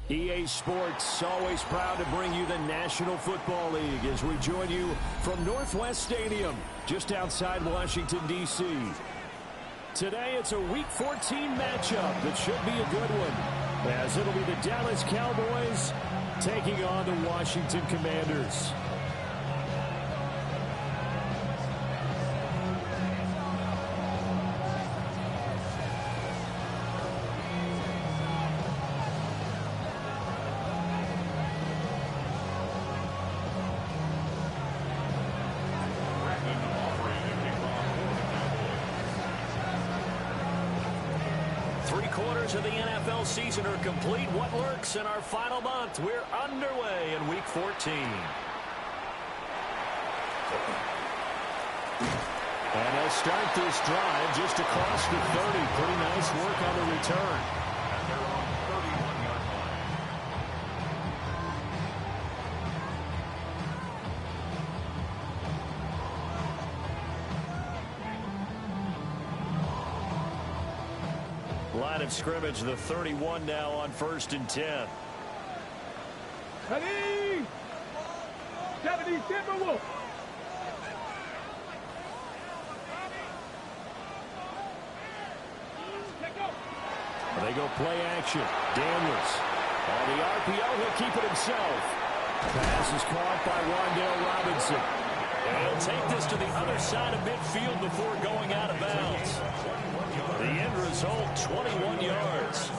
EA Sports, always proud to bring you the National Football League as we join you from Northwest Stadium, just outside Washington, D.C. Today, it's a Week 14 matchup that should be a good one, as it'll be the Dallas Cowboys taking on the Washington Commanders. Three-quarters of the NFL season are complete. What lurks in our final month? We're underway in Week 14. And they'll start this drive just across the 30. Pretty nice work on the return. Line of scrimmage, the 31 now on 1st and 10. Ready? 70 Timberwolves. They go play action. Daniels. On the RPO, he'll keep it himself. Pass is caught by Wan'Dale Robinson. And he'll take this to the other side of midfield before going out of bounds. The end result, 21 yards.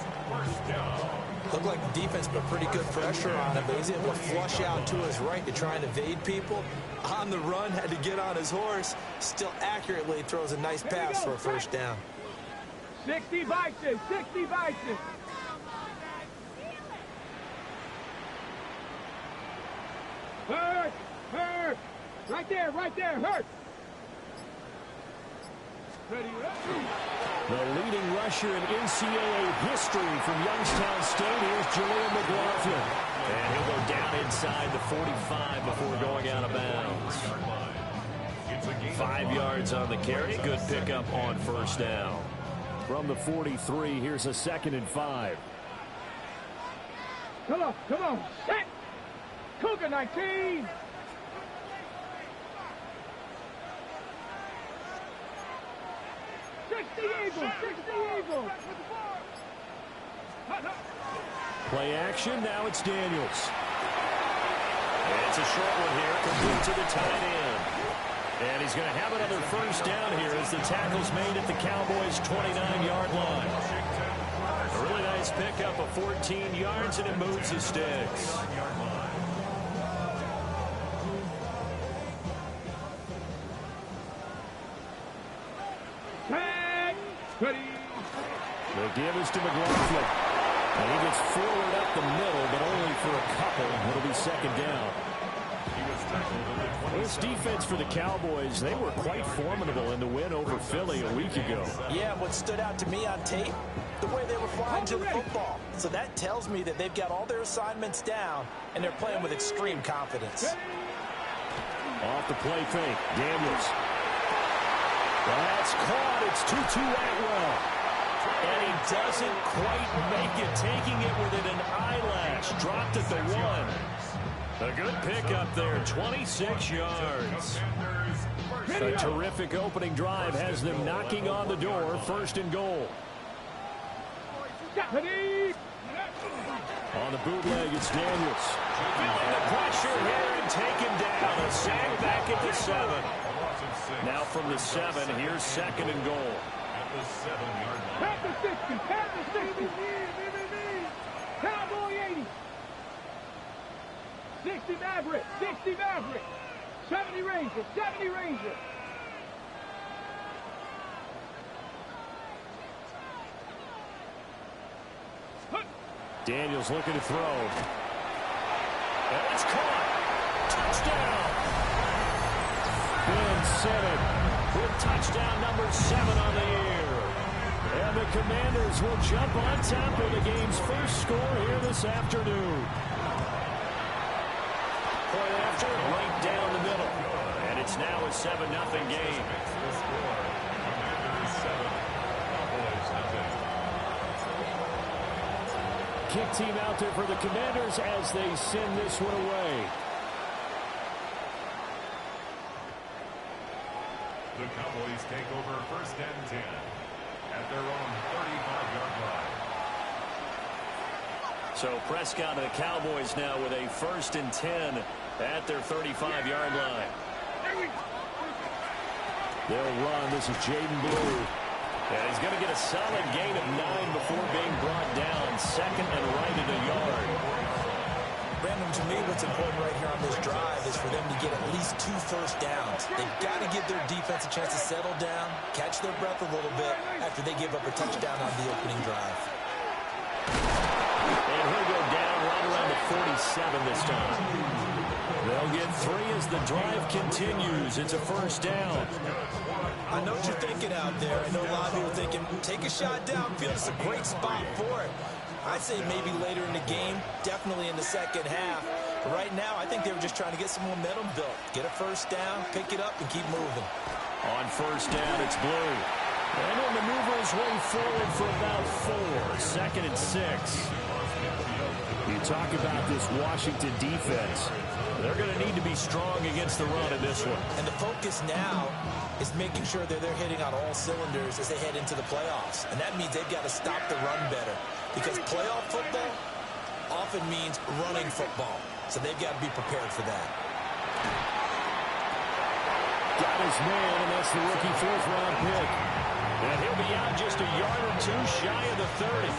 Looked like the defense put pretty good pressure on him, but he's able to flush out to his right to try and evade people. On the run, had to get on his horse. Still accurately throws a nice pass for a first down. 60 Bison, 60 Bison. Hurt, hurt. Right there, hurt. Ready, the leading rusher in NCAA history from Youngstown State. Here's Jaleel McLaughlin. And he'll go down inside the 45 before going out of bounds. 5 yards on the carry. Good pickup on first down. From the 43, here's a 2nd and 5. Come on, set. Cougar 19. Eagles. Play action, now it's Daniels. And it's a short one here, complete to the tight end. And he's going to have another first down here as the tackle's made at the Cowboys' 29-yard line. A really nice pickup of 14 yards, and it moves the sticks. The give is to McLaughlin. And he gets forward up the middle, but only for a couple. It'll be 2nd down. This defense for the Cowboys, they were quite formidable in the win over Philly a week ago. Yeah, what stood out to me on tape, the way they were flying to the football. So that tells me that they've got all their assignments down, and they're playing with extreme confidence. Off the play fake, Daniels. That's caught. It's Tutu Atwell. And he doesn't quite make it, taking it within an eyelash. Dropped at the 1. A good pickup there, 26 yards. A terrific opening drive has them knocking on the door, 1st and goal. On the bootleg, it's Daniels. Feeling the pressure here and take him down. A sack back at the 7. Now from the 7, here's 2nd and goal. The 7-yard line. Pat the 60, pat the 60. Cowboy 80. 60 Maverick, 60 Maverick. 70 Ranger, 70 Ranger. Daniels looking to throw. And it's caught. Touchdown. Ben Simmons with touchdown number 7 on the year. And the Commanders will jump on top of the game's first score here this afternoon. Point after, right down the middle. And it's now a 7-0 game. kick team out there for the Commanders as they send this one away. The Cowboys take over 1st and 10 at their own 35-yard line. So Prescott and the Cowboys now with a 1st and 10 at their 35-yard line. They'll run. This is Jaden Blue. And he's going to get a solid gain of 9 before being brought down. 2nd and right at a yard. Brandon, to me, what's important right here on this drive is for them to get at least 2 first downs. They've got to give their defense a chance to settle down, catch their breath a little bit after they give up a touchdown on the opening drive. And he'll go down right around the 47 this time. They'll get 3 as the drive continues. It's a 1st down. I know what you're thinking out there. I know a lot of people are thinking, take a shot downfield. It's a great spot for it. I'd say maybe later in the game, definitely in the second half. But right now, I think they were just trying to get some momentum built. Get a 1st down, pick it up, and keep moving. On 1st down, it's Blue. And he'll maneuver his way forward for about 4. 2nd and 6. You talk about this Washington defense. They're going to need to be strong against the run in this one. And the focus now is making sure that they're hitting on all cylinders as they head into the playoffs. And that means they've got to stop the run better. Because playoff football often means running football. So they've got to be prepared for that. Got his man, and that's the rookie 4th-round pick. And he'll be out just a yard or 2 shy of the 30.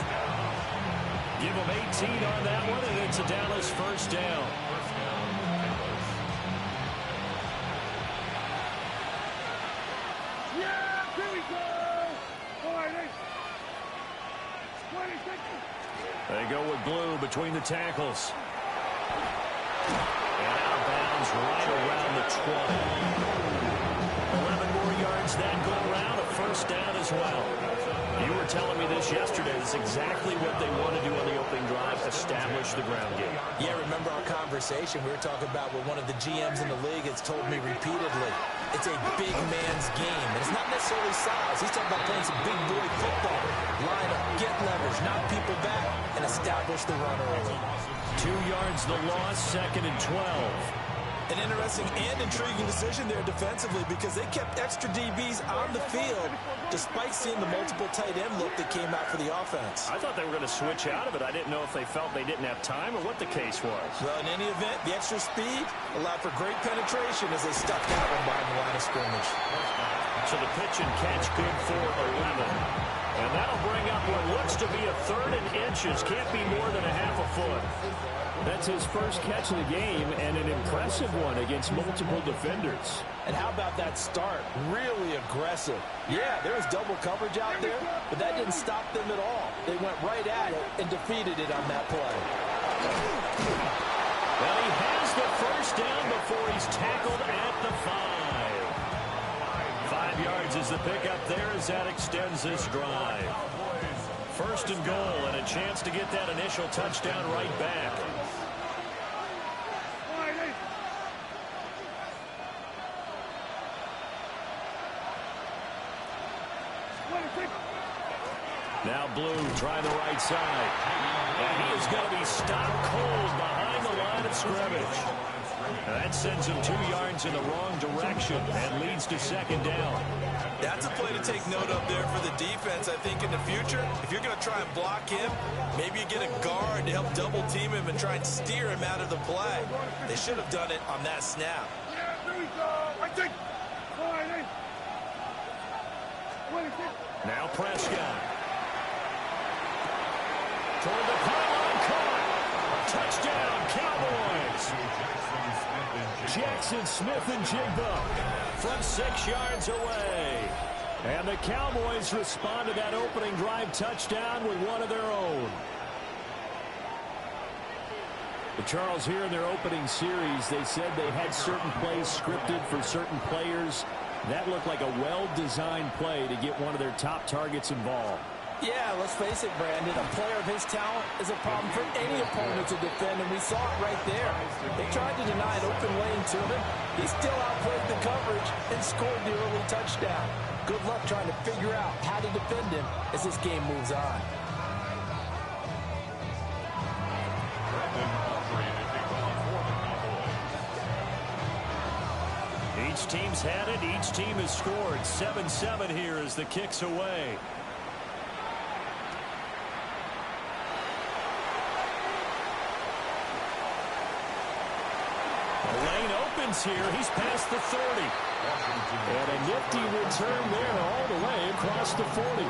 Give him 18 on that one, and it's a Dallas 1st down. They go with Blue between the tackles. And out of bounds right around the 20. 11 more yards that go around, a 1st down as well. You were telling me this yesterday. This is exactly what they want to do on the opening drive, establish the ground game. Yeah, remember our conversation? We were talking about what one of the GMs in the league has told me repeatedly. It's a big man's game. And it's not necessarily size. He's talking about playing some big boy football. Line up, get leverage, knock people back, and establish the run early. 2 yards the loss, 2nd and 12. An interesting and intriguing decision there defensively because they kept extra DBs on the field despite seeing the multiple tight end look that came out for the offense. I thought they were going to switch out of it. I didn't know if they felt they didn't have time or what the case was. Well, in any event, the extra speed allowed for great penetration as they stuffed that one behind the line of scrimmage. So the pitch and catch good for 11. And that'll bring up what looks to be a 3rd and inches. Can't be more than a half a foot. That's his first catch of the game, and an impressive one against multiple defenders. And how about that start? Really aggressive. Yeah, there was double coverage out there, but that didn't stop them at all. They went right at it and defeated it on that play. Well, he has the 1st down before he's tackled at the 5. 5 yards is the pickup there as that extends this drive. 1st and goal, and a chance to get that initial touchdown right back. Now Blue trying the right side. And he is going to be stopped cold behind the line of scrimmage. And that sends him 2 yards in the wrong direction and leads to 2nd down. That's a play to take note of there for the defense, I think, in the future. If you're going to try and block him, maybe you get a guard to help double team him and try and steer him out of the play. They should have done it on that snap. Now Prescott. Toward the pylon, caught. Touchdown, Cowboys. Jackson Smith and Jigba From 6 yards away. And the Cowboys respond to that opening drive touchdown with one of their own. But Charles, here in their opening series, they said they had certain plays scripted for certain players. That looked like a well-designed play to get one of their top targets involved. Yeah, let's face it, Brandon. A player of his talent is a problem for any opponent to defend, and we saw it right there. They tried to deny an open lane to him. He still outplayed the coverage and scored the early touchdown. Good luck trying to figure out how to defend him as this game moves on. Each team's had it. Each team has scored. 7-7 here as the kick's away. The lane opens here. He's past the 30. And a nifty return there all the way across the 40.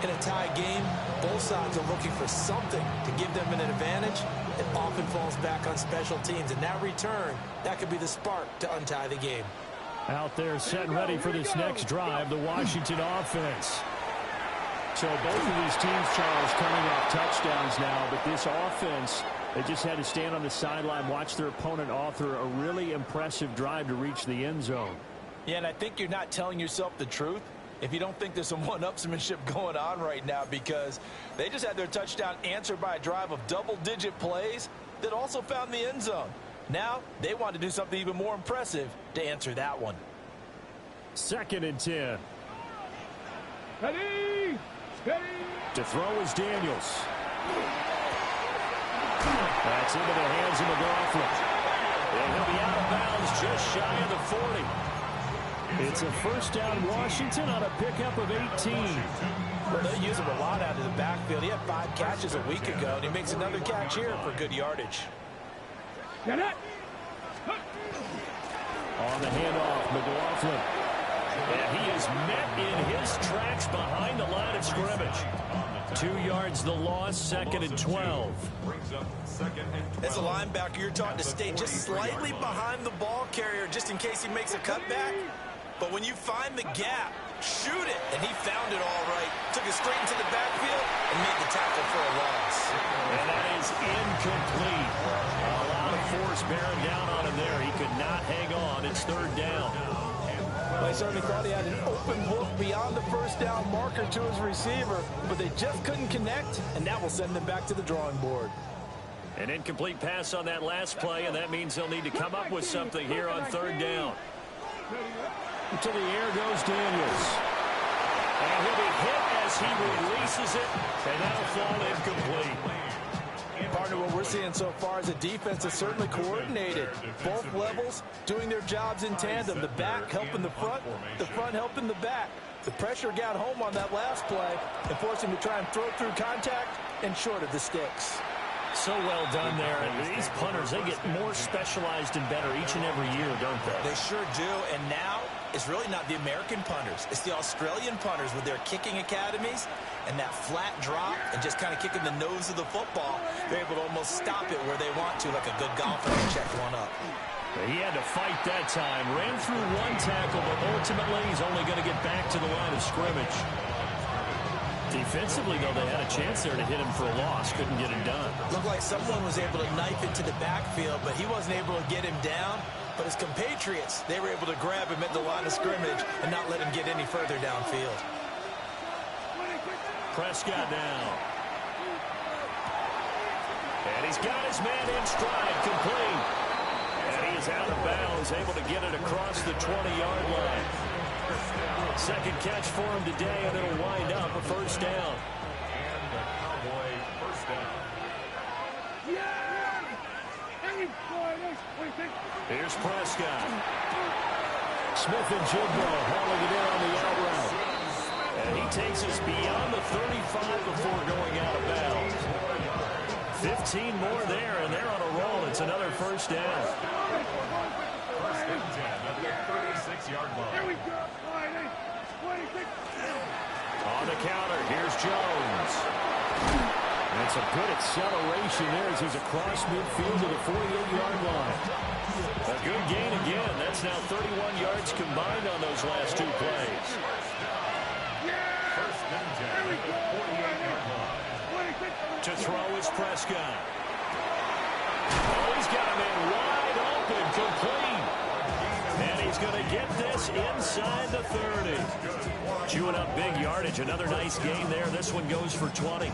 In a tie game, both sides are looking for something to give them an advantage. It often falls back on special teams, and that return, that could be the spark to untie the game. Out there set and ready for this next drive, the Washington offense. So both of these teams, Charles, coming off touchdowns now, but this offense, they just had to stand on the sideline, watch their opponent author a really impressive drive to reach the end zone. Yeah, and I think you're not telling yourself the truth if you don't think there's some one-upsmanship going on right now, because they just had their touchdown answered by a drive of double-digit plays that also found the end zone. Now they want to do something even more impressive to answer that one. 2nd and 10. Ready! Ready! To throw is Daniels. That's into the hands of McLaughlin. And he'll be out of bounds just shy of the 40. It's a first down Washington on a pickup of 18. Well, they use him a lot out of the backfield. He had 5 catches a week ago, and he makes another catch here for good yardage. Get it! On the handoff, McLaughlin. And he is met in his tracks behind the line of scrimmage. 2 yards the loss, 2nd and 12. As a linebacker, you're taught to stay just slightly behind the ball carrier just in case he makes a cutback. But when you find the gap, shoot it. And he found it all right. Took it straight into the backfield and made the tackle for a loss. And that is incomplete. A lot of force bearing down on him there. He could not hang on. It's 3rd down. Well, I certainly thought he had an open look beyond the first down marker to his receiver, but they just couldn't connect, and that will send them back to the drawing board. An incomplete pass on that last play, and that means they'll need to come up with something here on 3rd down. To the air goes Daniels. And he'll be hit as he releases it, and that'll fall incomplete. Partner, what we're seeing so far is a defense that's certainly coordinated. Both levels doing their jobs in tandem. The back helping the front helping the back. The pressure got home on that last play and forced him to try and throw through contact and short of the sticks. So well done there. And these punters, they get more specialized and better each and every year, don't they? They sure do. And now it's really not the American punters. It's the Australian punters with their kicking academies and that flat drop and just kind of kicking the nose of the football. They're able to almost stop it where they want to, like a good golfer who checked one up. He had to fight that time. Ran through 1 tackle, but ultimately he's only going to get back to the line of scrimmage. Defensively, though, they had a chance there to hit him for a loss. Couldn't get it done. Looked like someone was able to knife into the backfield, but he wasn't able to get him down. But his compatriots, they were able to grab him at the line of scrimmage and not let him get any further downfield. Prescott now. And he's got his man in stride, complete. And he is out of bounds, able to get it across the 20-yard line. 2nd catch for him today, and it'll wind up a first down. And the Cowboy first down. Here's Prescott. Smith and Jigbo hauling it in on the out route. And he takes us beyond the 35 before going out of bounds. 15 more there, and they're on a roll. It's another first down. First and 10 at the 36-yard line. On the counter, here's Jones. That's a good acceleration there as he's across midfield to the 48-yard line. A good gain again. That's now 31 yards combined on those last 2 plays. First and 10 at the 48-yard line. To throw is Prescott. Oh, he's got him in wide open, complete. And he's going to get this inside the 30. Chewing up big yardage. Another nice gain there. This one goes for 20.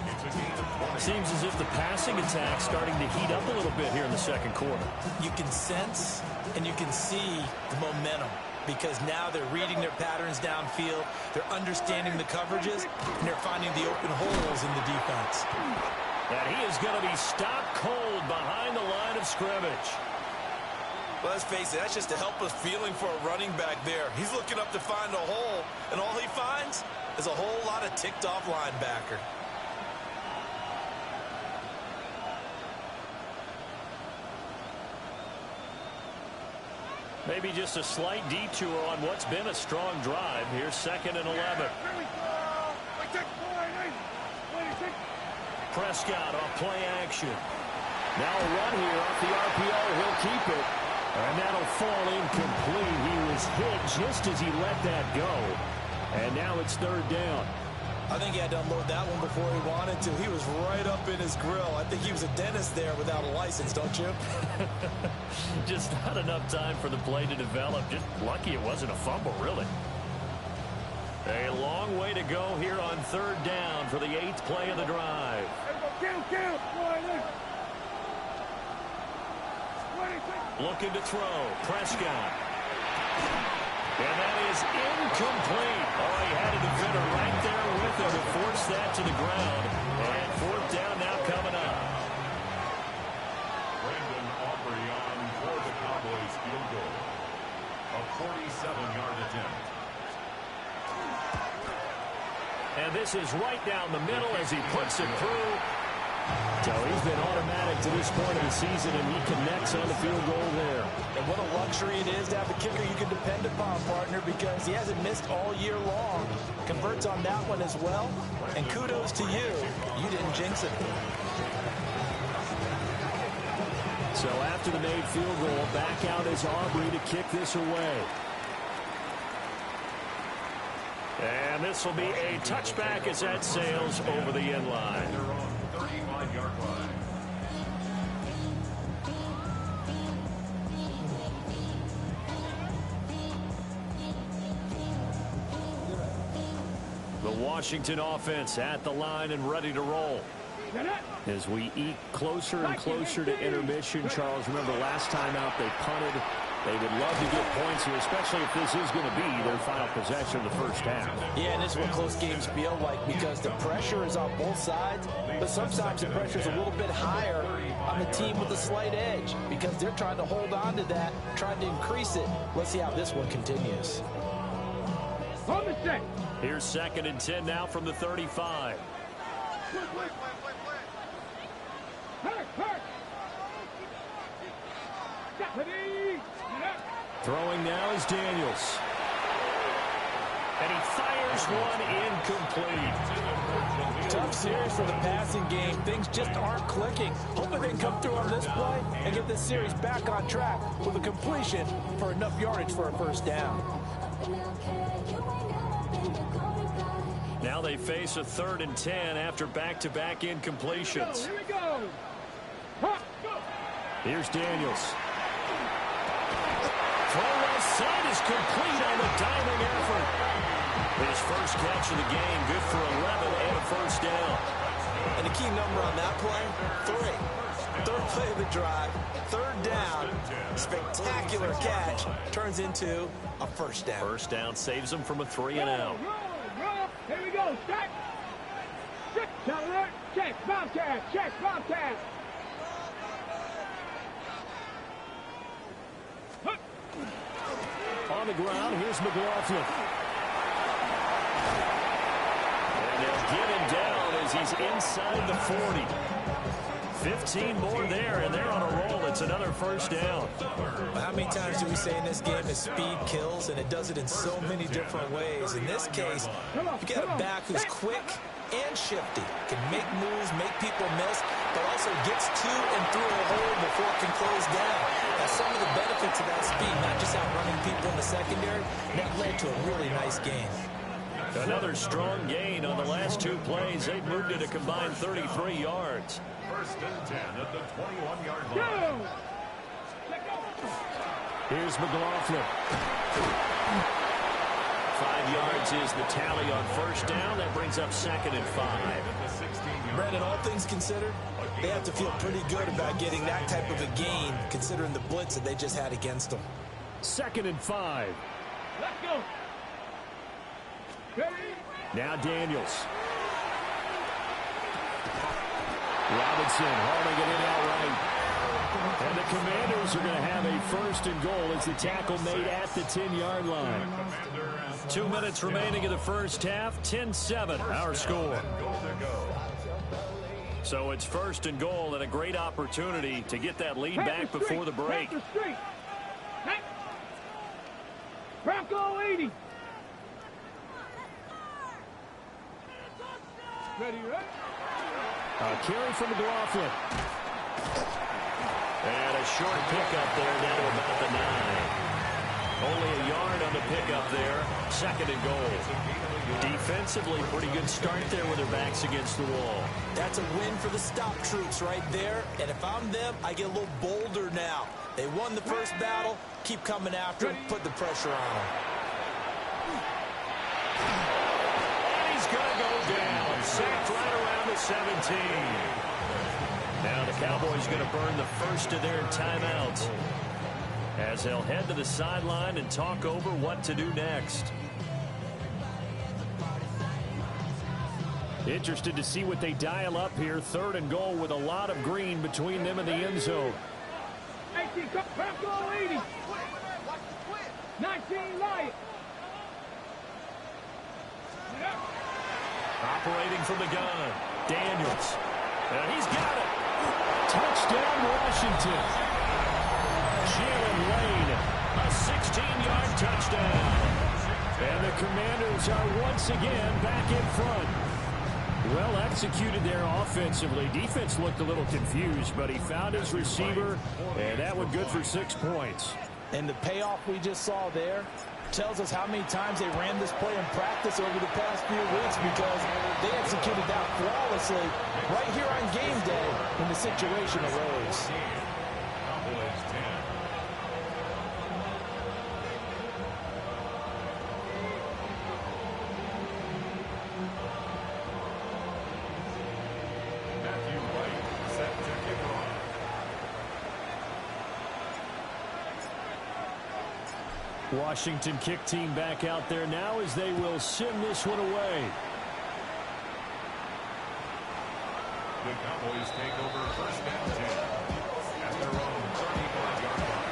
Seems as if the passing attack's starting to heat up a little bit here in the 2nd quarter. You can sense and you can see the momentum because now they're reading their patterns downfield, they're understanding the coverages, and they're finding the open holes in the defense. And he is going to be stopped cold behind the line of scrimmage. Well, let's face it, that's just a helpless feeling for a running back there. He's looking up to find a hole, and all he finds is a whole lot of ticked-off linebacker. Maybe just a slight detour on what's been a strong drive. Here's 2nd and 11. Prescott off play action. Now a run here off the RPO. He'll keep it. And that'll fall incomplete. He was hit just as he let that go. And now it's 3rd down. I think he had to unload that one before he wanted to. He was right up in his grill. I think he was a dentist there without a license, don't you? Just not enough time for the play to develop. Just lucky it wasn't a fumble, really. A long way to go here on 3rd down for the 8th play of the drive. Looking to throw. Prescott. And that is incomplete. Oh, he had a defender right there with him to force that to the ground. And 4th down now coming up. Brandon Aubrey on for the Cowboys field goal. A 47-yard attempt. And this is right down the middle as he puts it through. So he's been automatic to this point of the season, and he connects on the field goal there. And what a luxury it is to have a kicker you can depend upon, partner, because he hasn't missed all year long. Converts on that one as well. And kudos to you. You didn't jinx it. So after the made field goal, back out is Aubrey to kick this away. And this will be a touchback as that sails over the end line. They're on 35-yard line. The Washington offense at the line and ready to roll. As we eat closer and closer to intermission, Charles, remember last time out they punted. They would love to get points here, especially if this is going to be their final possession of the first half. Yeah, and this is what close games feel like because the pressure is on both sides, but sometimes the pressure is a little bit higher on the team with a slight edge because they're trying to hold on to that, trying to increase it. Let's see how this one continues. Here's 2nd and 10 now from the 35. Throwing now is Daniels. And he fires one incomplete. Tough series for the passing game. Things just aren't clicking. Hoping they can come through on this play and get this series back on track with a completion for enough yardage for a first down. Now they face a 3rd and 10 after back-to-back incompletions. Here we go. Here's Daniels. Throw left side is complete on the diving effort. His first catch of the game, good for 11 and a first down. And the key number on that play, 3. 3rd play of the drive, 3rd down, spectacular catch, turns into a first down. First down saves him from a 3 and out. Roll. Here we go. Stack. Check. Bobcat. Check. Bobcat. On the ground, here's McLaughlin. And they'll get him down as he's inside the 40. 15 more there, and they're on a roll. It's another first down. Well, how many times do we say in this game that speed kills, and it does it in so many different ways? In this case, you get a back who's quick and shifty, can make moves, make people miss, but also gets to and through a hole before it can close down. That's some of the benefits of that speed, not just outrunning people in the secondary. That led to a really nice game. Another strong gain on the last 2 plays. They've moved it a combined 33 yards. 1st and 10 at the 21-yard line. Here's McLaughlin. 5 yards is the tally on first down. That brings up 2nd and 5. Brandon, all things considered, they have to feel pretty good about getting that type of a gain, considering the blitz that they just had against them. 2nd and 5. Let's go. Now Daniels. Robinson hauling it in outright. And the Commanders are going to have a first and goal as the tackle made at the 10-yard line. 2 minutes remaining in the first half. 10-7, our score. So it's first and goal and a great opportunity to get that lead back before the break. Bronco 80. Ready, right? A carry from McLaughlin. And a short pickup there down to about the 9. Only a yard on the pickup there. Second and goal. Defensively, pretty good start there with their backs against the wall. That's a win for the stop troops right there. And if I'm them, I get a little bolder now. They won the first battle. Keep coming after them. Put the pressure on them. And he's going to go down. Sacked right around the 17. Now the Cowboys going to burn the first of their timeouts as they'll head to the sideline and talk over what to do next. Interested to see what they dial up here. Third and goal with a lot of green between them and the end zone. 18, Bronco 80. 19, Lion. Operating from the gun, Daniels. And he's got it. Touchdown, Washington. Jalen Lane, a 16-yard touchdown. And the Commanders are once again back in front. Well executed there offensively. Defense looked a little confused, but he found his receiver, and that one good for 6 points. And the payoff we just saw there tells us how many times they ran this play in practice over the past few weeks, because they executed that flawlessly right here on game day when the situation arose. Washington kick team back out there now as they will send this one away. The Cowboys take over first and 10 at their own 35-yard line.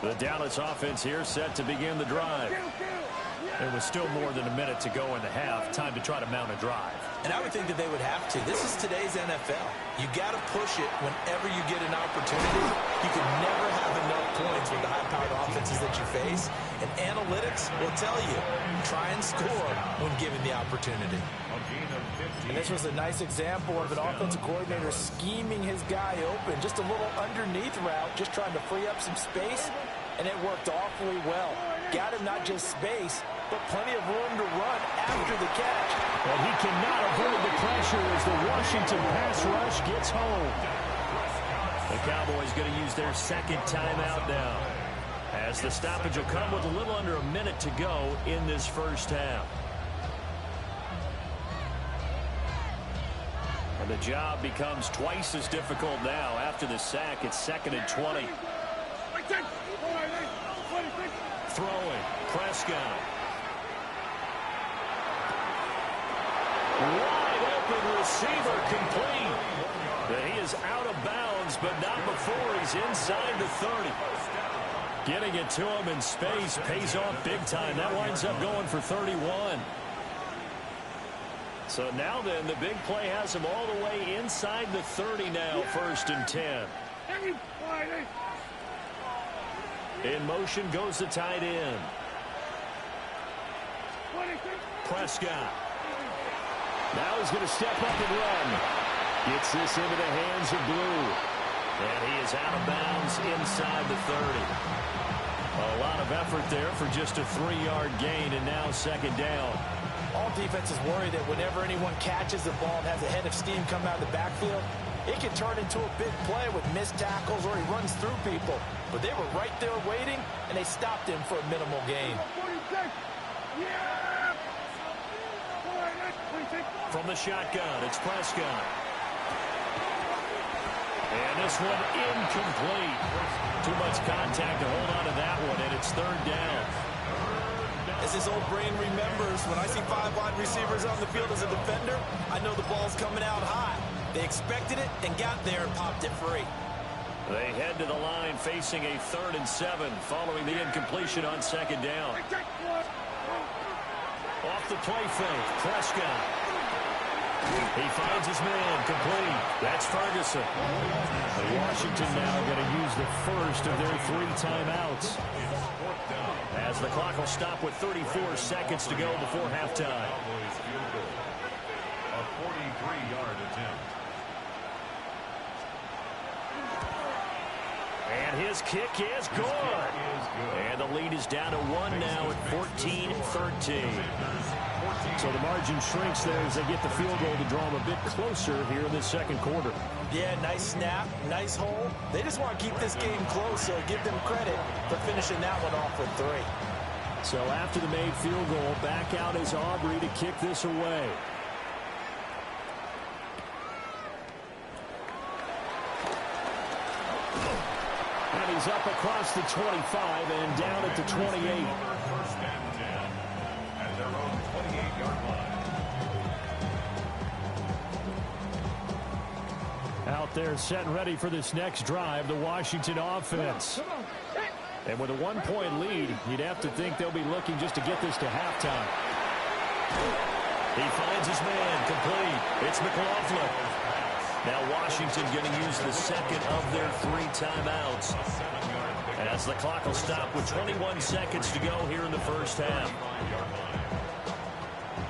The Dallas offense here set to begin the drive. There was still more than a minute to go in the half. Time to try to mount a drive. And I would think that they would have to. This is today's NFL. You got to push it whenever you get an opportunity. You can never have enough points with the high-powered offenses that you face. And analytics will tell you, try and score when given the opportunity. And this was a nice example of an offensive coordinator scheming his guy open. Just a little underneath route, just trying to free up some space. And it worked awfully well. Got him not just space, but plenty of room to run after the catch. And he cannot avoid the pressure as the Washington pass rush gets home. The Cowboys going to use their second timeout now, as the stoppage will come with a little under a minute to go in this first half. And the job becomes twice as difficult now after the sack. It's second and 20. Throwing, Prescott. Wide open receiver, complete. He is out of bounds, but not before he's inside the 30. Getting it to him in space pays off big time. That winds up going for 31. So now then, the big play has him all the way inside the 30 now, first and 10. In motion goes the tight end. Prescott. Now he's going to step up and run. Gets this into the hands of Blue. And he is out of bounds inside the 30. A lot of effort there for just a 3-yard gain, and now second down. All defenses worry that whenever anyone catches the ball and has a head of steam come out of the backfield, it can turn into a big play with missed tackles or he runs through people. But they were right there waiting, and they stopped him for a minimal gain. From the shotgun, it's Prescott. And this one incomplete. Too much contact to hold on to that one, and it's third down. As his old brain remembers, when I see 5 wide receivers on the field as a defender, I know the ball's coming out high. They expected it and got there and popped it free. They head to the line facing a 3rd and 7 following the incompletion on second down. Off the play fake, Prescott. He finds his man, complete. That's Ferguson. Washington now going to use the first of their 3 timeouts. As the clock will stop with 34 seconds to go before halftime. A 43-yard attempt. And his kick is good. And the lead is down to 1 now at 14-13. So the margin shrinks there as they get the field goal to draw them a bit closer here in the second quarter. Yeah, nice snap, nice hole. They just want to keep this game close, so give them credit for finishing that one off with 3. So after the made field goal, back out is Aubrey to kick this away. And he's up across the 25 and down at the 28. First and 10 at their own 28-yard line. Out there set and ready for this next drive, the Washington offense. And with a 1-point lead, you'd have to think they'll be looking just to get this to halftime. He finds his man, complete. It's McLaughlin. Now Washington going to use the second of their 3 timeouts. As the clock will stop with 21 seconds to go here in the first half.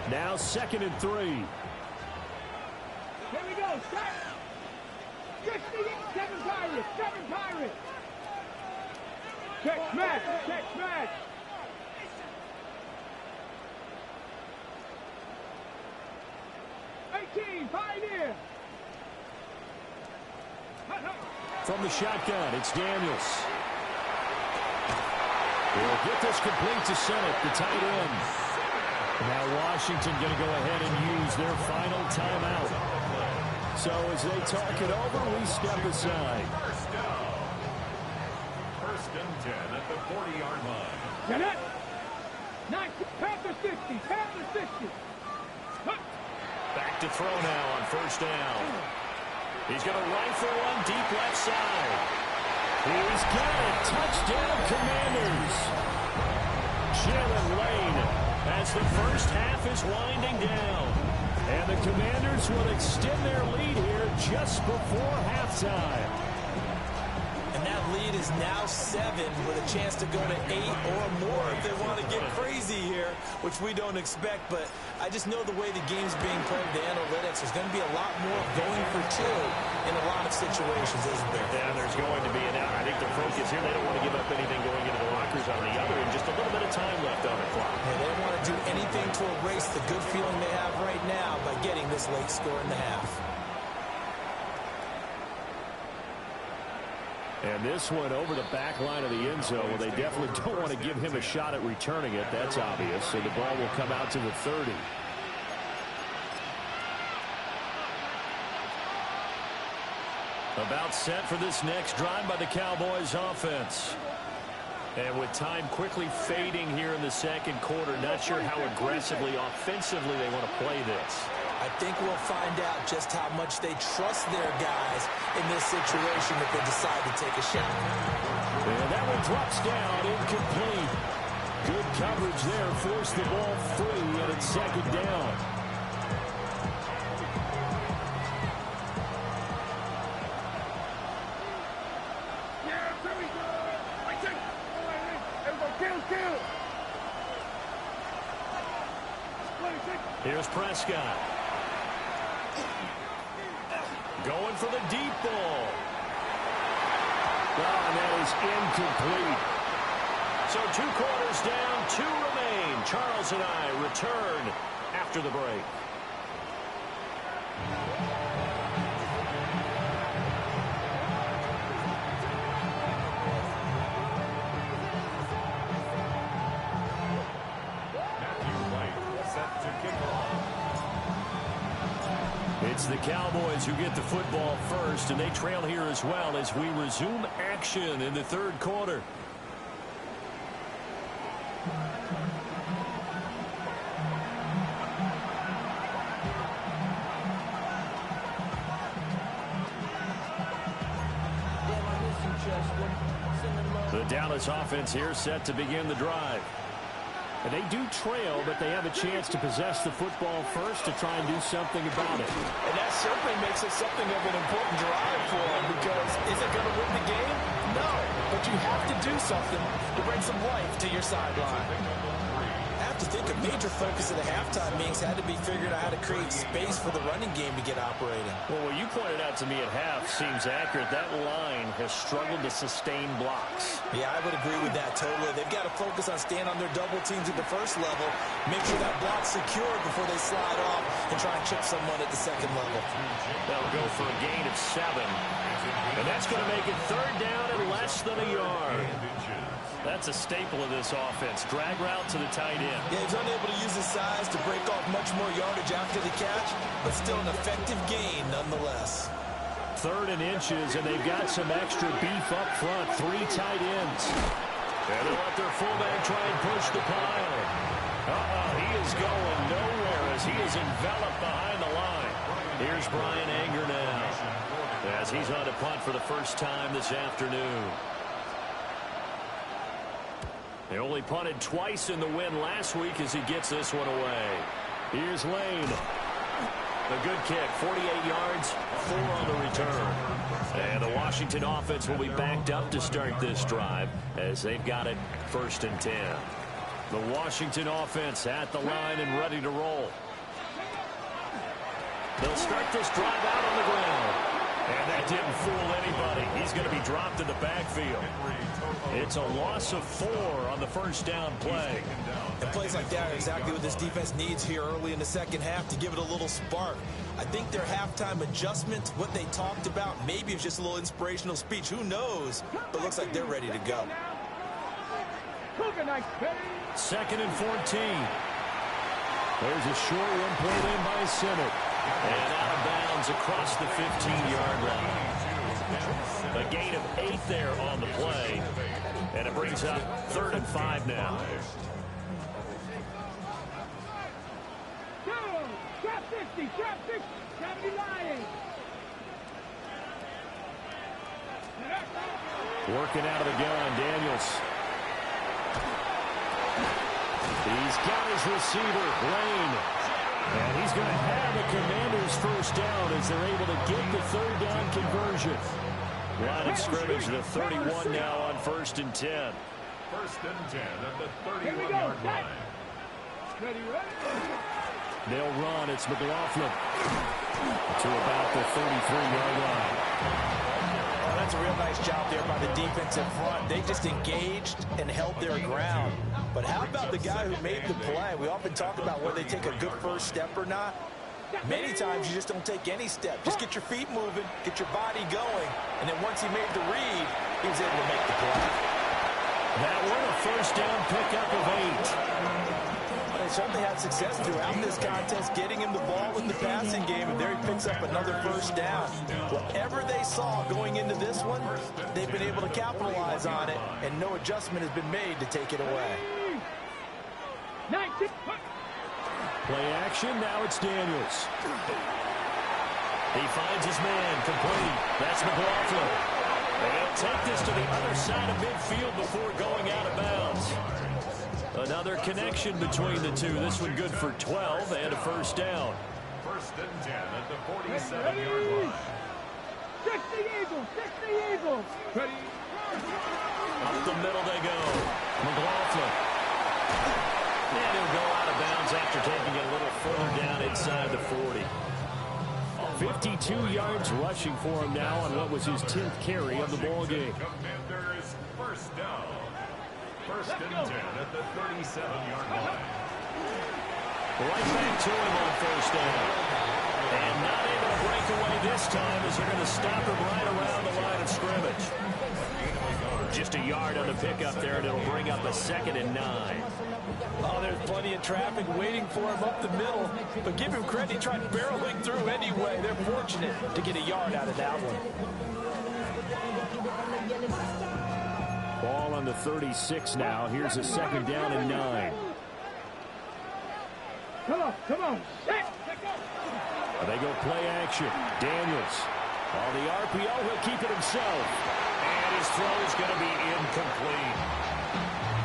Now 2nd and 3. Here we go. Start. 7 Pirates. 7 Pirates. Check smash. Check smash. Pioneer. From the shotgun, it's Daniels. He'll get this complete to Sennett, the tight end. Now Washington going to go ahead and use their final timeout. So as they talk it over, we step aside. First and 10 at the 40-yard line. Get it. Panther 60. Panther 60. Back to throw now on first down. He's going to rifle one deep left side. He's got it. Touchdown, Commanders. Jalen Lane as the first half is winding down. And the Commanders will extend their lead here just before halftime. And that lead is now 7 with a chance to go to 8 or more if they want to get crazy here, which we don't expect. But I just know the way the game's being played, the analytics, there's going to be a lot more going for 2 in a lot of situations, isn't there? Yeah, there's going to be an out. I think the focus here, they don't want to give up anything going into the lockers on the other, and just a little bit of time left on the clock. Yeah, they don't want to do anything to erase the good feeling they have right now by getting this late score in the half. And this one over the back line of the end zone. Well, they definitely don't want to give him a shot at returning it. That's obvious. So the ball will come out to the 30. About set for this next drive by the Cowboys offense. And with time quickly fading here in the second quarter, not sure how aggressively, offensively they want to play this. I think we'll find out just how much they trust their guys in this situation if they decide to take a shot. And that one drops down, incomplete. Good coverage there, forced the ball free, and it's second down. Here's Prescott. Going for the deep ball. Oh, and that is incomplete. So 2 quarters down, 2 remain. Charles and I return after the break. It's the Cowboys who get the football first, and they trail here as well as we resume action in the third quarter. The Dallas offense here set to begin the drive. And they do trail, but they have a chance to possess the football first to try and do something about it. And that certainly makes it something of an important drive for them, because is it going to win the game? No. But you have to do something to bring some life to your sideline. I have to think a major focus of the halftime meetings had to be figuring out how to create space for the running game to get operating. Well, what you pointed out to me at half seems accurate. That line has struggled to sustain blocks. Yeah, I would agree with that totally. They've got to focus on staying on their double teams at the first level, make sure that block's secure before they slide off and try and chip someone at the second level. They'll go for a gain of 7. And that's going to make it third down and less than a yard. That's a staple of this offense. Drag route to the tight end. Yeah, he's unable to use his size to break off much more yardage after the catch, but still an effective gain nonetheless. 3rd and inches, and they've got some extra beef up front. 3 tight ends. And they'll let their fullback try and push the pile. He is going nowhere as he is enveloped behind the line. Here's Brian Anger now as he's on to punt for the first time this afternoon. They only punted twice in the win last week as he gets this one away. Here's Lane. A good kick, 48 yards, 4 on the return. And the Washington offense will be backed up to start this drive as they've got it 1st and 10. The Washington offense at the line and ready to roll. They'll start this drive out on the ground. And that didn't fool anybody. He's going to be dropped in the backfield. It's a loss of 4 on the first down play. And plays like that are exactly what this defense needs here early in the second half to give it a little spark. I think their halftime adjustment, what they talked about, maybe it's just a little inspirational speech. Who knows? But looks like they're ready to go. 2nd and 14. There's a short one played in by Simmett. And out of bounds across the 15-yard line. A gain of 8 there on the play. And it brings up 3rd and 5 now. Trap 50, trap 50, trap the Lions. Working out of the gun, Daniels. He's got his receiver, Lane. And he's going to have the Commanders first down as they're able to get the 3rd down conversion. Line of scrimmage, the 31 now on 1st and 10. 1st and 10 at the 31-yard line. They'll run. It's McLaughlin to about the 33-yard line. Oh, that's a real nice job there by the defensive front. They just engaged and held their ground. But how about the guy who made the play? We often talk about whether they take a good first step or not. Many times you just don't take any step. Just get your feet moving, get your body going, and then once he made the read, he was able to make the play. That one a first down pickup of 8. They certainly had success throughout this contest, getting him the ball in the passing game, and there he picks up another first down. Whatever they saw going into this one, they've been able to capitalize on it, and no adjustment has been made to take it away. Play action, now it's Daniels. He finds his man, complete. That's McLaughlin. And he'll take this to the other side of midfield before going out of bounds. Another connection between the two. This one good for 12 and a first down. 1st and 10 at the 47-yard line. 60 Eagles. Ready. Up the middle they go. McLaughlin. And he'll go out of bounds after taking it a little further down inside the 40. 52 yards rushing for him now on what was his 10th carry of the ball game. Commanders first down. 1st and 10 at the 37-yard line. Right back to him on first down. And not able to break away this time as they're going to stop him right around the line of scrimmage. Just a yard on the pickup there, and it'll bring up a 2nd and 9. Oh, there's plenty of traffic waiting for him up the middle. But give him credit, he tried barreling through anyway. They're fortunate to get a yard out of that one. Ball on the 36 now. Here's a 2nd down and 9. Come on. Set. They go play action. Daniels. On the RPO, he'll keep it himself. And his throw is going to be incomplete.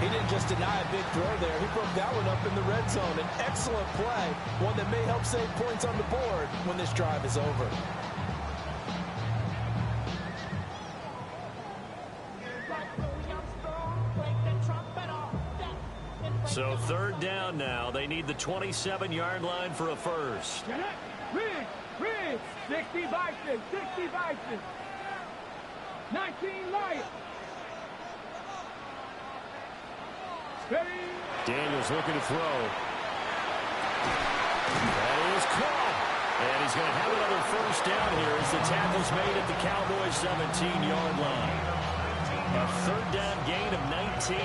He didn't just deny a big throw there. He broke that one up in the red zone. An excellent play, one that may help save points on the board when this drive is over. So 3rd down now. They need the 27-yard line for a first. Rig. 60 Bison. 19 Lions. Daniels looking to throw. That is caught. And he's going to have another first down here as the tackle's made at the Cowboys' 17-yard line. A 3rd down gain of 19.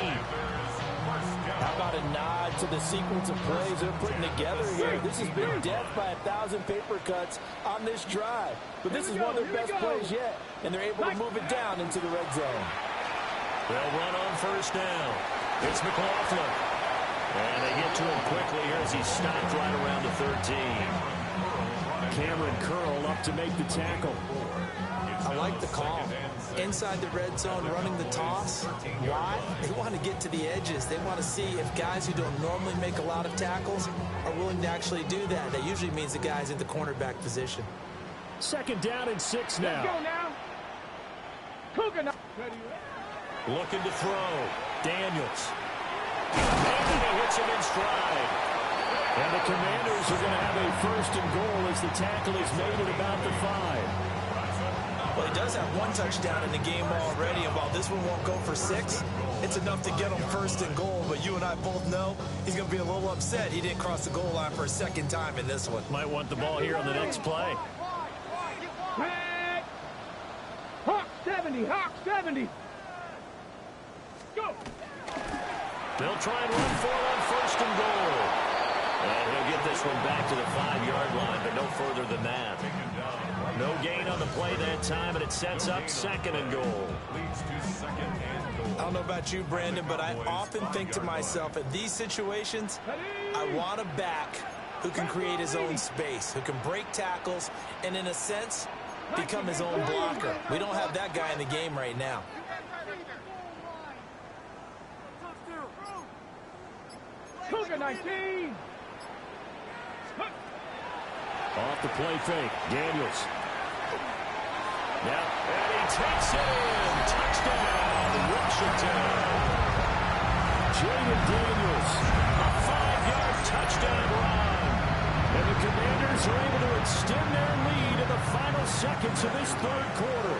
How about a nod to the sequence of plays they're putting together here? This has been death by 1,000 paper cuts on this drive. But this is one of their best plays yet, and they're able to move it down into the red zone. They'll run on first down. It's McLaughlin. And they get to him quickly here as he's stopped right around the 13. Cameron Curl up to make the tackle. I like the call. Inside the red zone, running the toss. Why? They want to get to the edges. They want to see if guys who don't normally make a lot of tackles are willing to actually do that. That usually means the guy's in the cornerback position. 2nd down and 6 Let's now. go now. Cougar. Looking to throw. Daniels. And he hits him in stride. And the Commanders are going to have a 1st and goal as the tackle is made at about the 5. Well, he does have 1 touchdown in the game already, and while this one won't go for 6, it's enough to get him 1st and goal. But you and I both know he's going to be a little upset he didn't cross the goal line for a 2nd time in this one. Might want the ball here on the next play. Hawk 70. Go. They'll try and run for it on 1st and goal. And he'll get this one back to the 5-yard line, but no further than that. No gain on the play that time, and it sets up 2nd and goal. I don't know about you, Brandon, but I often think to myself, in these situations, I want a back who can create his own space, who can break tackles, and in a sense, become his own blocker. We don't have that guy in the game right now. Cougar 19. Off the play fake. Daniels. Now, and he takes it in. Touchdown, Washington. Jaden Daniels. A 5-yard touchdown run. And the Commanders are able to extend their lead in the final seconds of this 3rd quarter.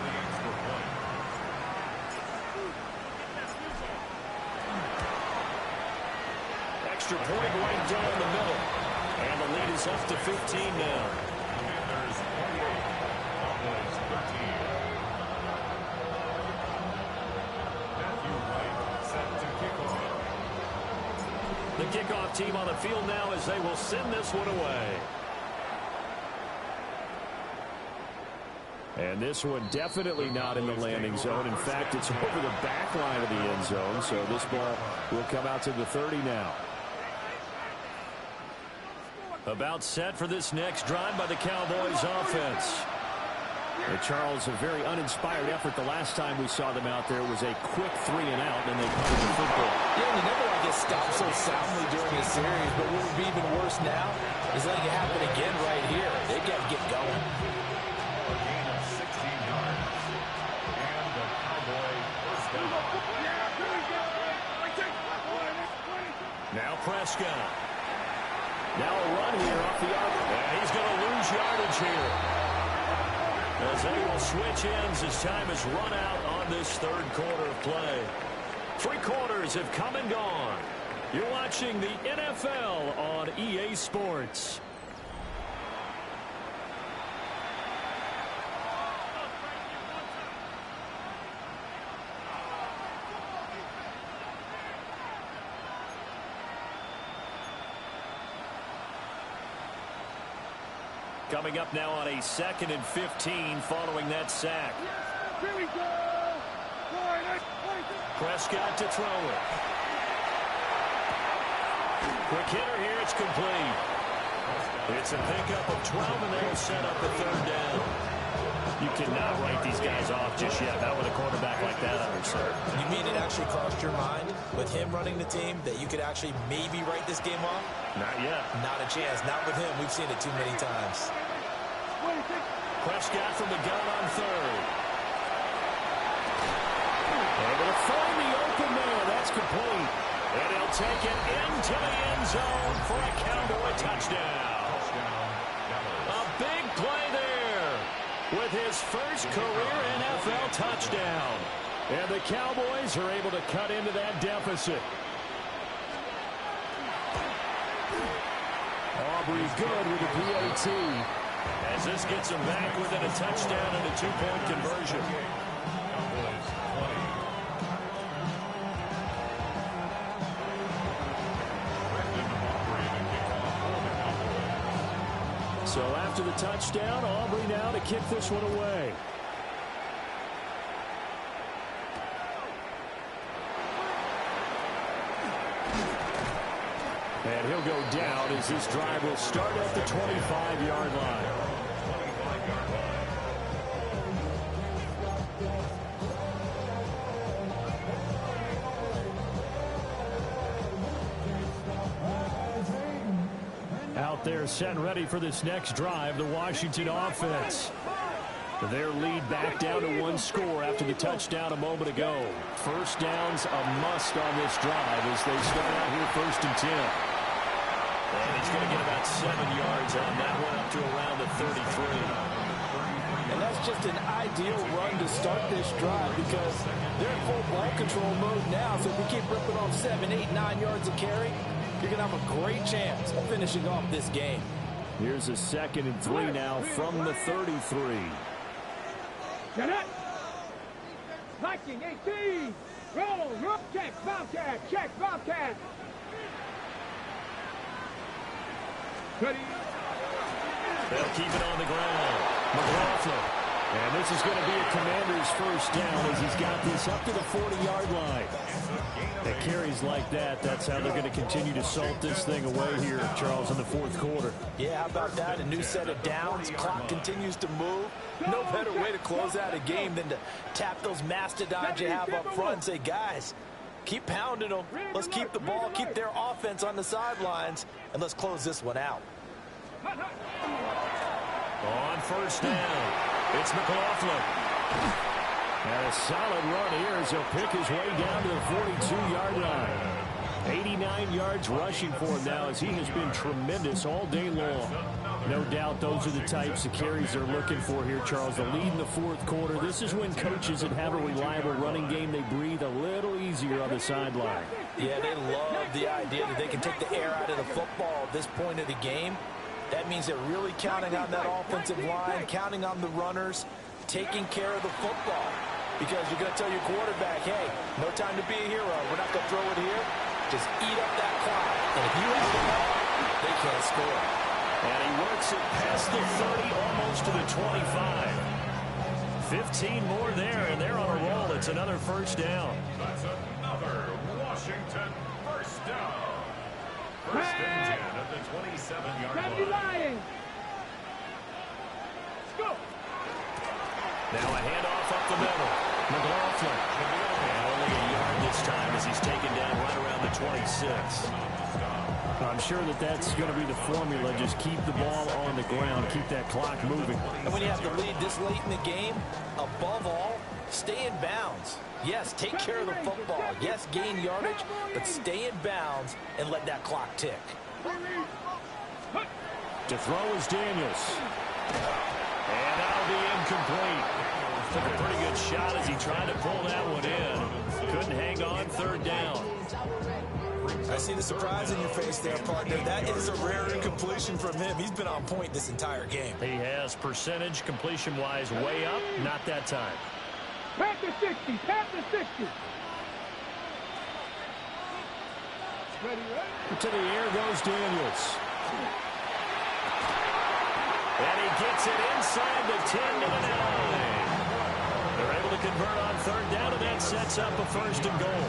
Extra point right down the middle. And the lead is up to 15 now. The kickoff team on the field now as they will send this one away. And this one definitely not in the landing zone. In fact, it's over the back line of the end zone. So this ball will come out to the 30 now. About set for this next drive by the Cowboys offense. And Charles, a very uninspired effort. The last time we saw them out there was a quick 3 and out, and they covered the football. Yeah, and you never want to get stopped so soundly during the series, but what would be even worse now is letting it happen again right here. They've got to get going. A gain of 16 yards. And the Cowboy first down. Now Prescott. Now a run here off the arc. And he's going to lose yardage here. As they will switch ends as time has run out on this 3rd quarter of play. 3 quarters have come and gone. You're watching the NFL on EA Sports. Coming up now on a 2nd and 15 following that sack. Here we go. Prescott to throw it. Quick hitter here. It's complete. It's a pickup of 12, and they'll set up a 3rd down. You cannot write these guys off just yet, not with a quarterback like that under center. You mean it actually crossed your mind with him running the team that you could actually maybe write this game off? Not yet. Not a chance. Not with him. We've seen it too many times. Prescott from the gun on 3rd. Able to find the open man. That's complete. And he'll take it into the end zone for a Cowboy touchdown. A big play there with his first career NFL touchdown. And the Cowboys are able to cut into that deficit. Aubrey good with a PAT. As this gets him back within a touchdown and a 2-point conversion. So after the touchdown, Aubrey now to kick this one away. And he'll go down as this drive will start at the 25-yard line. Out there set and ready for this next drive, the Washington offense. Their lead back down to 1 score after the touchdown a moment ago. First down's a must on this drive as they start out here 1st and 10. And he's going to get about 7 yards on that one up to around the 33. And that's just an ideal run to start this drive because they're in full ball control mode now. So if we keep ripping off 7, 8, 9 yards of carry, you're going to have a great chance of finishing off this game. Here's a 2nd and 3 now from the 33. Get it. Viking 18. Roll. Check. Bobcat. Check. Bobcat. Ready. They'll keep it on the ground. McLaughlin. And this is going to be a Commander's first down as he's got this up to the 40-yard line. At carries like that, that's how they're going to continue to salt this thing away here, Charles, in the 4th quarter. Yeah, how about that? A new set of downs. Clock continues to move. No better way to close out a game than to tap those mastodons you have up front and say, guys, keep pounding them. Let's keep the ball, keep their offense on the sidelines, and let's close this one out. On first down, it's McLaughlin. And a solid run here as he'll pick his way down to the 42-yard line. 89 yards rushing for him now as he has been tremendous all day long. No doubt those are the types of carries they're looking for here, Charles. The lead in the 4th quarter. This is when coaches that have a reliable running game, they breathe a little easier on the sideline. Yeah, they love the idea that they can take the air out of the football at this point of the game. That means they're really counting on that offensive line, counting on the runners, taking care of the football. Because you're going to tell your quarterback, hey, no time to be a hero. We're not going to throw it here. Just eat up that clock. And if you have the ball, they can't score. And he works it past the 30, almost to the 25. 15 more there, and they're on a roll. It's another first down. That's another Washington first down. First and 10 at the 27-yard line. Go. Now a handoff up the middle. McLaughlin. And only a yard this time as he's taken down right around the 26. I'm sure that that's going to be the formula. Just keep the ball on the ground. Keep that clock moving. And when you have to lead this late in the game, above all, stay in bounds. Yes, take care of the football. Yes, gain yardage, but stay in bounds and let that clock tick. To throw is Daniels. And that'll be incomplete. Took a pretty good shot as he tried to pull that one in. Couldn't hang on, 3rd down. I see the surprise in your face there, partner. That is a rare incompletion from him. He's been on point this entire game. He has percentage completion-wise way up. Not that time. Pass the 60. Pass the 60. Ready. To the air goes Daniels. And he gets it inside the 10 to the 9. They're able to convert on third down, and that sets up a first and goal.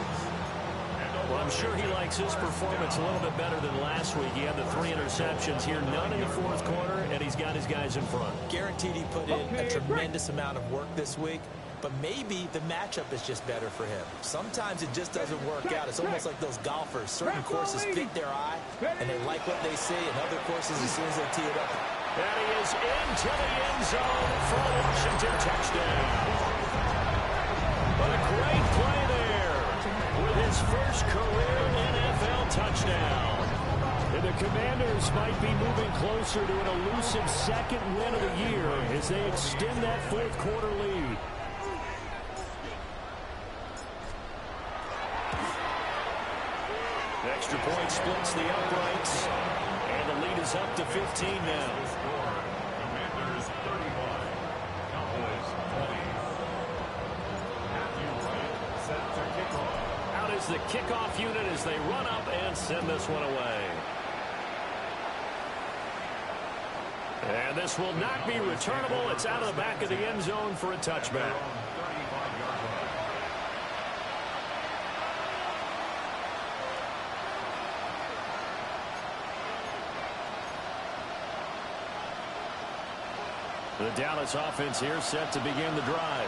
Well, I'm sure he likes his performance a little bit better than last week. He had the 3 interceptions here, none in the fourth quarter, and he's got his guys in front. Guaranteed he put in a tremendous amount of work this week, but maybe the matchup is just better for him. Sometimes it just doesn't work out. It's almost like those golfers. Certain courses fit their eye, and they like what they see, and other courses, as soon as they tee it up. And he is into the end zone for a Washington touchdown. But a great play there with his first career NFL touchdown. And the Commanders might be moving closer to an elusive second win of the year as they extend that fourth quarter lead. The extra point splits the uprights, and the lead is up to 15 now. Commanders 31, Cowboys 20. Matthew Wright set to kick off. Out is the kickoff unit as they run up and send this one away. And this will not be returnable. It's out of the back of the end zone for a touchback. The Dallas offense here set to begin the drive.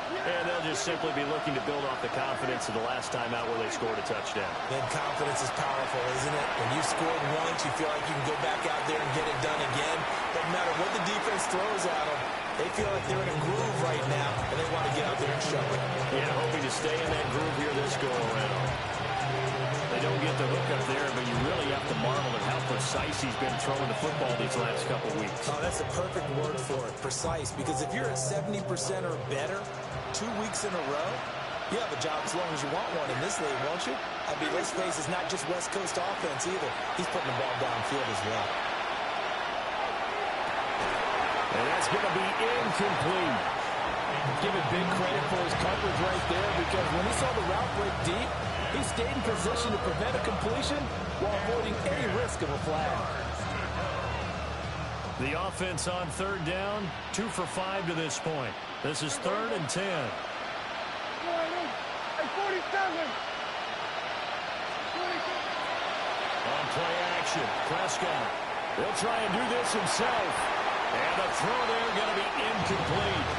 And they'll just simply be looking to build off the confidence of the last time out where they scored a touchdown. And confidence is powerful, isn't it? When you scored once, you feel like you can go back out there and get it done again. Doesn't matter what the defense throws at them. They feel like they're in a groove right now, and they want to get out there and show it. Yeah, hoping to stay in that groove here this go-around. They don't get the hook up there, but you really have to marvel at how precise he's been throwing the football these last couple weeks. Oh, that's a perfect word for it, precise, because if you're at 70% or better 2 weeks in a row, you have a job as long as you want one in this league, won't you? I mean, let's face it, it's not just West Coast offense either. He's putting the ball downfield as well. And that's going to be incomplete. Give it big credit for his coverage right there, because when he saw the route break deep, he stayed in position to prevent a completion while avoiding any risk of a flag. The offense on third down, 2 for 5 to this point. This is 3rd and 10. On play action, Prescott. He'll try and do this himself. And the throw there going to be incomplete.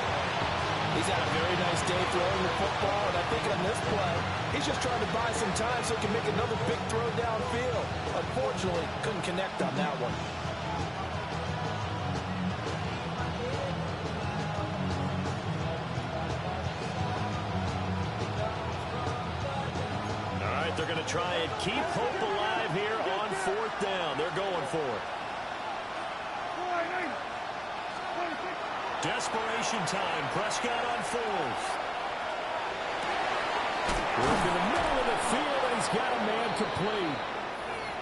He's had a very nice day throwing the football, and I think on this play, he's just trying to buy some time so he can make another big throw downfield. Unfortunately, couldn't connect on that one. All right, they're going to try and keep hope alive here on 4th down. They're going for it. Desperation time. Prescott on 4th. Work in the middle of the field, and he's got a man complete.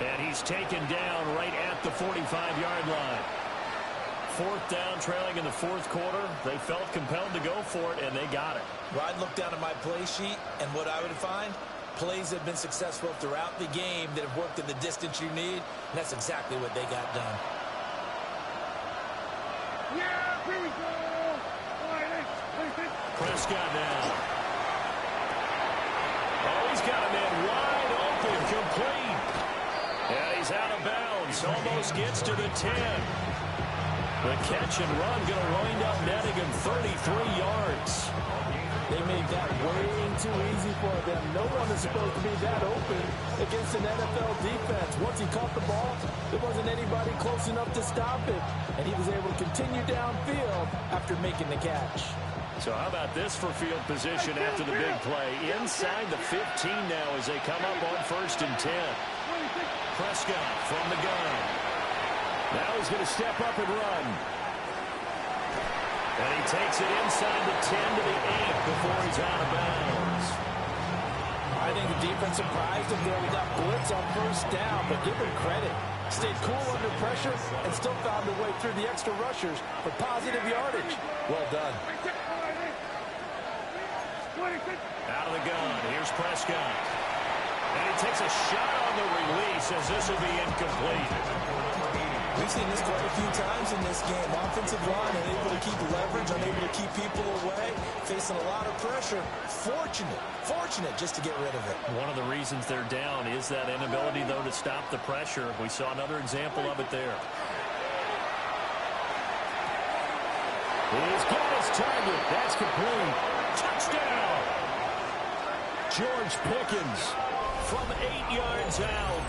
And he's taken down right at the 45-yard line. 4th down, trailing in the 4th quarter. They felt compelled to go for it, and they got it. Well, I'd look down at my play sheet, and what I would find, plays that have been successful throughout the game that have worked at the distance you need, and that's exactly what they got done. Yeah, here we go. Prescott now. Oh, he's got a man wide open, complete. And he's out of bounds, almost gets to the 10. The catch and run going to wind up netting him 33 yards. They made that way too easy for them. No one is supposed to be that open against an NFL defense. Once he caught the ball, there wasn't anybody close enough to stop him. And he was able to continue downfield after making the catch. So how about this for field position after the big play? Inside the 15 now as they come up on 1st and 10. Prescott from the gun. Now he's going to step up and run. And he takes it inside the 10 to the 8 before he's out of bounds. I think the defense surprised him there with that blitz on 1st down, but give him credit. Stayed cool under pressure and still found a way through the extra rushers for positive yardage. Well done. Out of the gun, here's Prescott. And he takes a shot on the release as this will be incomplete. We've seen this quite a few times in this game. Offensive line unable to keep leverage, unable to keep people away, facing a lot of pressure. Fortunate just to get rid of it. One of the reasons they're down is that inability, though, to stop the pressure. We saw another example of it there. He's got his target. That's complete. Touchdown! George Pickens from 8 yards out.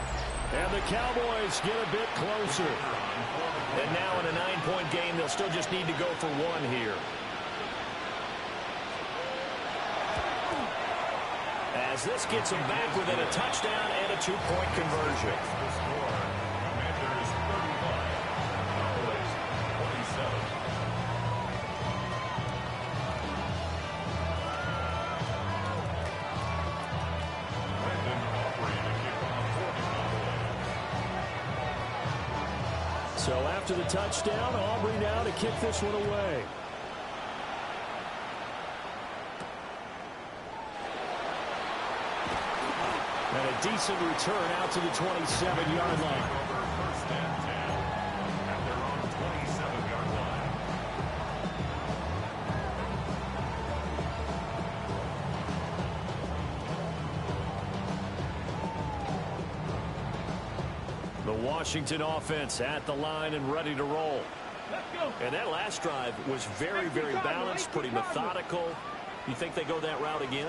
And the Cowboys get a bit closer. And now in a 9-point game, they'll still just need to go for one here. As this gets them back within a touchdown and a 2-point conversion. So after the touchdown, Aubrey now to kick this one away. And a decent return out to the 27-yard line. First and 10 at their own 27-yard line. The Washington offense at the line and ready to roll. And that last drive was very, very balanced, pretty methodical. You think they go that route again?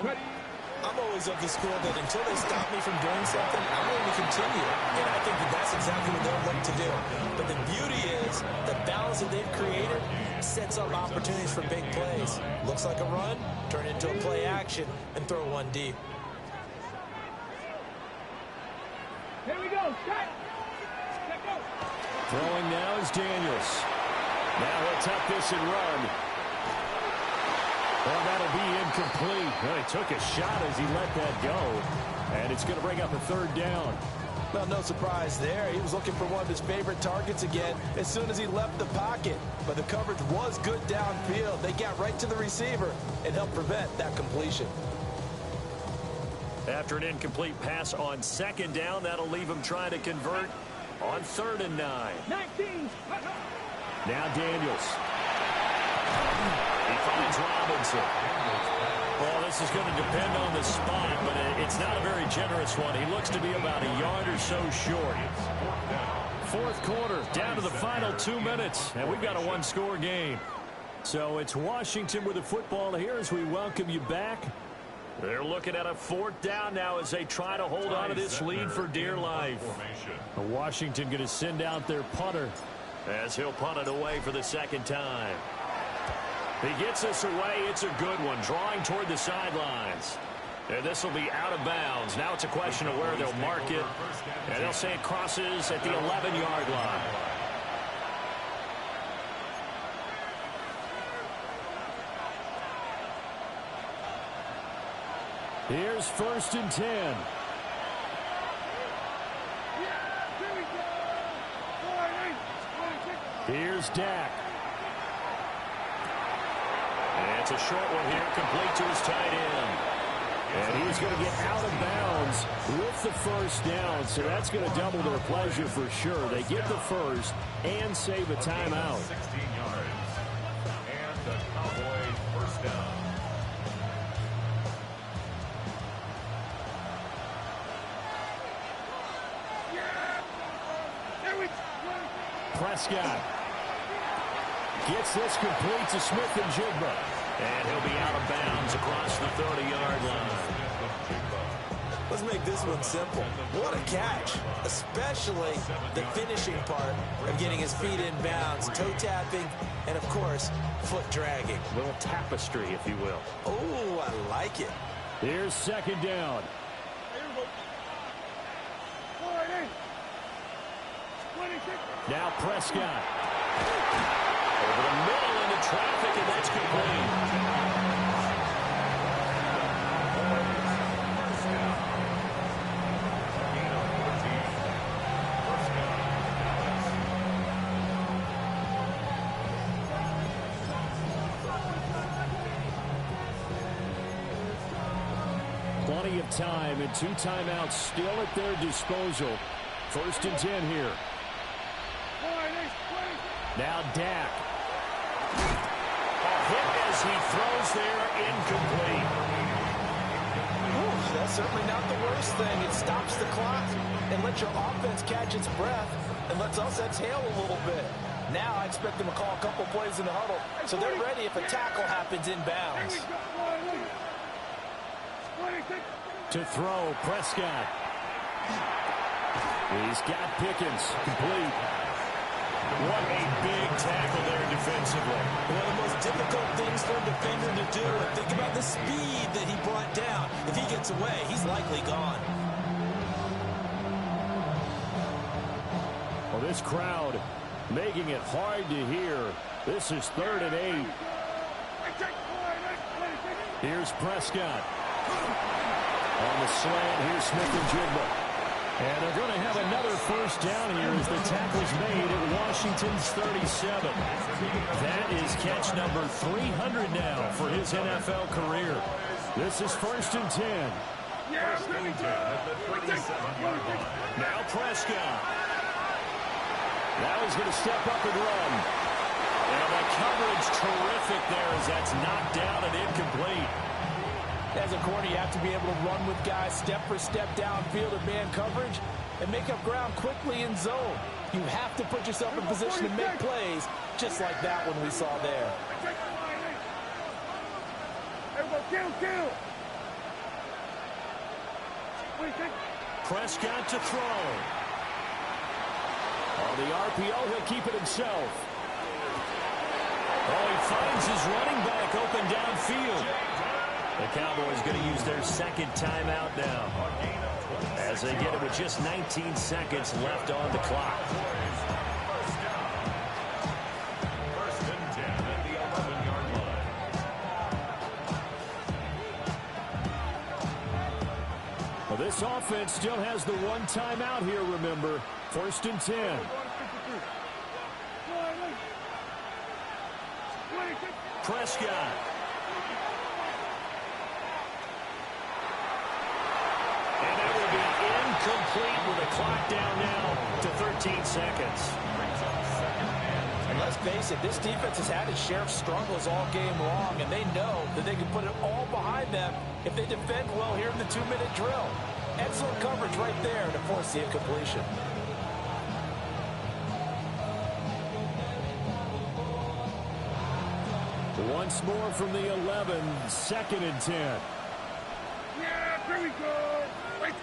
I'm always of the school that until they stop me from doing something, I'm going to continue. And I think that that's exactly what they'll look to do. But the beauty is the balance that they've created sets up opportunities for big plays. Looks like a run, turn it into a play action, and throw one deep. Here we go. Set. Set go. Throwing now is Daniels. Now he'll tuck this and run. Well, that'll be incomplete. Well, he took a shot as he let that go. And it's going to bring up a third down. Well, no surprise there. He was looking for one of his favorite targets again as soon as he left the pocket. But the coverage was good downfield. They got right to the receiver and helped prevent that completion. After an incomplete pass on second down, that'll leave him trying to convert on 3rd and 9. 19. Now Daniels. He finds Robinson. Well, this is going to depend on the spot, but it's not a very generous one. He looks to be about a yard or so short. 4th quarter, down to the final 2 minutes, and we've got a one-score game. So it's Washington with the football here as we welcome you back. They're looking at a 4th down now as they try to hold on to this lead for dear life. Washington going to send out their punter. As he'll punt it away for the 2nd time. He gets this away. It's a good one. Drawing toward the sidelines. And this will be out of bounds. Now it's a question of where they'll mark it. And they'll say it crosses at the 11-yard line. Here's 1st and 10. Here's Dak. And it's a short one here, complete to his tight end. And he's going to get out of bounds with the 1st down, so that's going to double their pleasure for sure. They get the 1st and save a timeout. 16 yards. And the Cowboys 1st down. Prescott gets this complete to Smith and Jigba. And he'll be out of bounds across the 30-yard line. Let's make this one simple. What a catch, especially the finishing part of getting his feet in bounds, toe tapping, and of course, foot dragging. A little tapestry, if you will. Oh, I like it. Here's 2nd down. Now Prescott. Over the middle into traffic, and that's complete. 'Plenty of time and 2 timeouts still at their disposal. 1st and 10 here. Now Dak. A hit as he throws there, incomplete. Ooh, that's certainly not the worst thing. It stops the clock and lets your offense catch its breath and lets us exhale a little bit. Now I expect them to call a couple plays in the huddle so they're ready if a tackle happens inbounds. To throw, Prescott. He's got Pickens, complete. What a big tackle there defensively. One of the most difficult things for a defender to do. And think about the speed that he brought down. If he gets away, he's likely gone. Well, this crowd making it hard to hear. This is 3rd and 8. Here's Prescott. On the slant, here's Smith-Njigba. And they're going to have another first down here as the tackle's made at Washington's 37. That is catch number 300 now for his NFL career. This is 1st and 10. First and 10 at the 37-yard line. Now Prescott. Now he's going to step up and run. And the coverage terrific there as that's knocked down and incomplete. As a corner, you have to be able to run with guys step for step downfield in man coverage and make up ground quickly in zone. You have to put yourself in position to make plays, just like that one we saw there. Prescott to throw. On the RPO, he'll keep it himself. Oh, he finds his running back open downfield. The Cowboys going to use their second timeout now as they get it with just 19 seconds left on the clock. First and 10 at the 11-yard line. Well, this offense still has the one timeout here, remember. 1st and 10. Prescott. And that will be incomplete with the clock down now to 13 seconds. And let's face it, this defense has had its share of struggles all game long, and they know that they can put it all behind them if they defend well here in the 2-minute drill. Excellent coverage right there to force the incompletion. Once more from the 11, 2nd and 10. Yeah, here we go. Wait.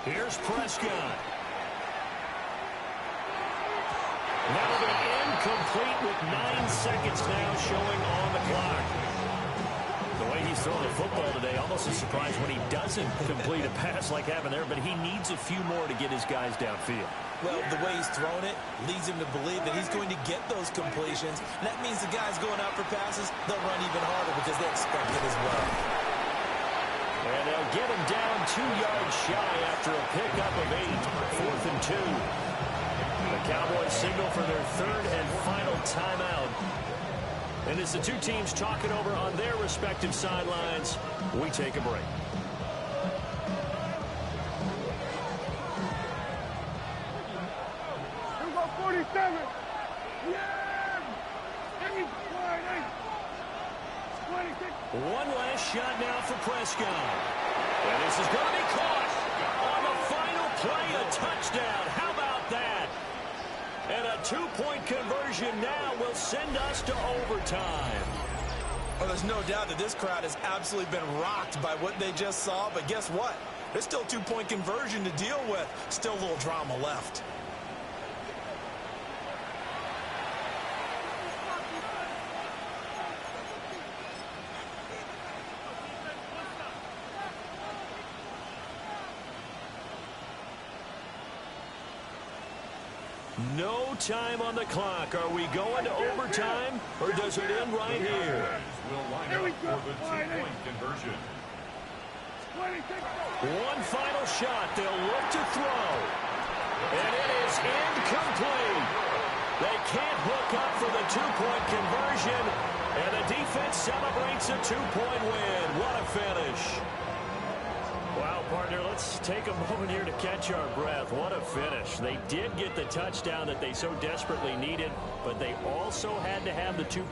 Here's Prescott. That'll be incomplete with 9 seconds now showing on the clock. The way he's throwing the football today, almost a surprise when he doesn't complete a pass like happened there, but he needs a few more to get his guys downfield. Well, the way he's thrown it leads him to believe that he's going to get those completions. And that means the guys going out for passes, they'll run even harder because they expect it as well. And they'll get him down 2 yards shy after a pickup of 8. 4th and 2. The Cowboys signal for their 3rd and final timeout. And as the two teams talk it over on their respective sidelines, we take a break. Here we go, 47. Yeah! Give me 26. One last shot now for Prescott. And this is going to be caught on the final play, a touchdown. How about that? And a 2-point conversion now will send us to overtime. Well, there's no doubt that this crowd has absolutely been rocked by what they just saw, but guess what? There's still a 2-point conversion to deal with. Still a little drama left. No time on the clock. Are we going to overtime, or does it end right here? Will line up for the 2-point conversion. 26. One final shot. They'll look to throw. And it is incomplete. They can't hook up for the 2-point conversion. And the defense celebrates a 2-point win. What a finish. Wow, partner, let's take a moment here to catch our breath. What a finish. They did get the touchdown that they so desperately needed, but they also had to have the 2 points.